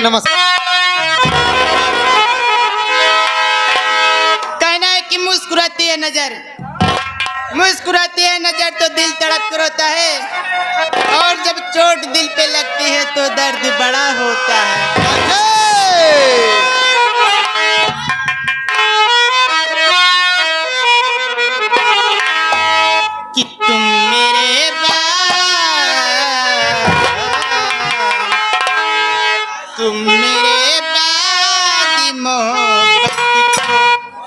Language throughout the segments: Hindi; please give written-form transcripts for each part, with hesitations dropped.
नमस्कार। कहना है कि मुस्कुराती है नजर, मुस्कुराती है नजर तो दिल तड़प कर रोता है, और जब चोट दिल पे लगती है तो दर्द बड़ा होता है। कि तुम मेरे तुम मेरे बाद मोहब्बत को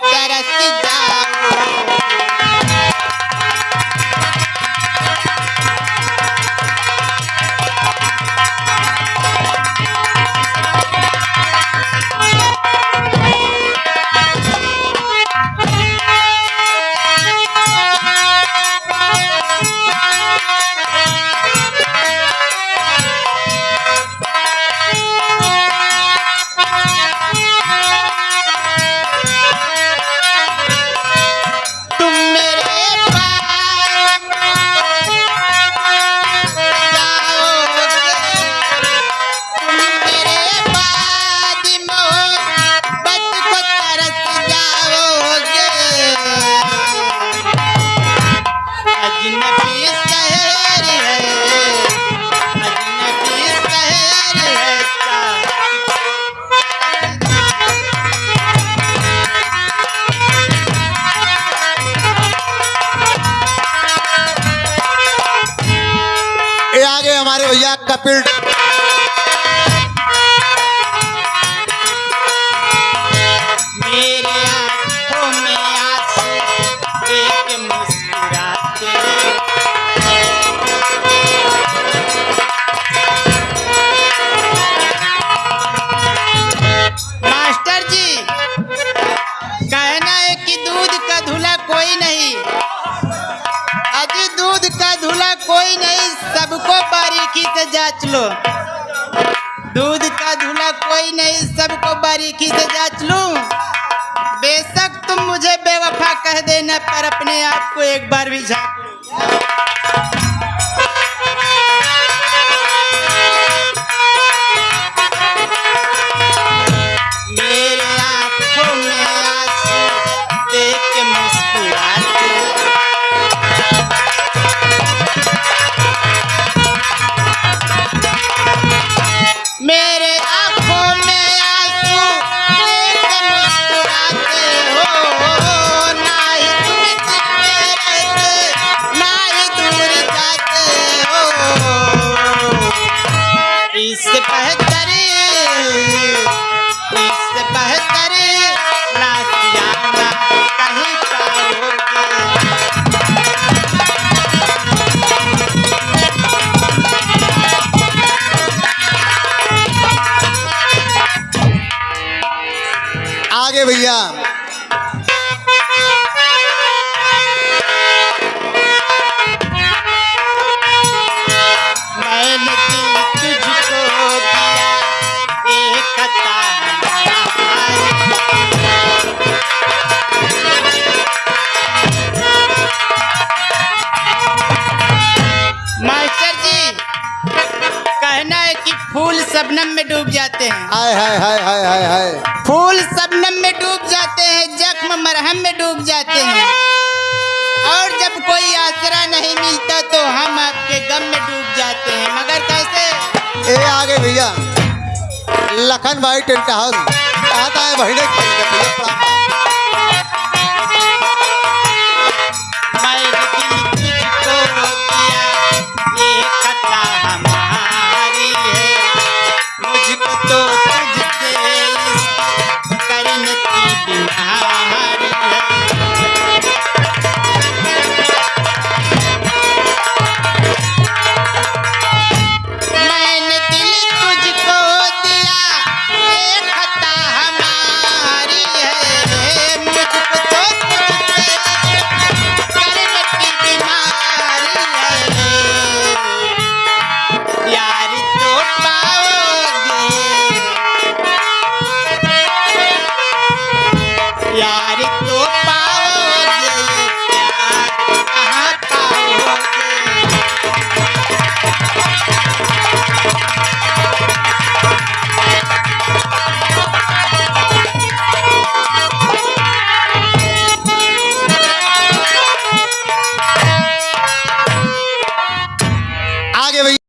तरस जाओ। हमारे भैया कपिल मेरे आंखों में आंसू देख मुस्कुराते, मास्टर जी कहना है कि दूध का धुला कोई नहीं, अजी दूध का धुला कोई नहीं, सबको बारीकी से जांच लो। दूध का धुला कोई नहीं, सबको बारीकी से जांच लूं। बेशक तुम मुझे बेवफा कह देना, पर अपने आप को एक बार भी झांक लो। मेरे आंखों में आंसू देख के मुस्कुराते, मेरे आंखों में आंसू देख के मुस्कुराते हो, ना ही तुम दिल में रहते, ना ही दूर जाते हो। इससे बेहतर ना सियाना कहीं पाओगे। आगे भैया मैंने दिल तुझको दिया एक खता मास्टर जी कहना है कि फूल शबनम में डूब जाते हैं, हाय हाय हाय हाय हाय हाय, फूल शबनम में डूब जाते हैं, जख्म मरहम में डूब जाते हैं, और जब कोई आसरा नहीं मिलता तो हम आपके गम में डूब जाते हैं। मगर कैसे? ए आगे भैया लखन भाई टेंट हाउस कहता है बहिने मैंने दिल तुझको दिया ये खता हमारी है, मुझको तो तुझसे इश्क करने की बीमारी है। मैंने दिल तुझको दिया ये खता हमारी है, मुझको तो तुझसे करने की बीमारी है। यार तो पाओगे आगे भैया।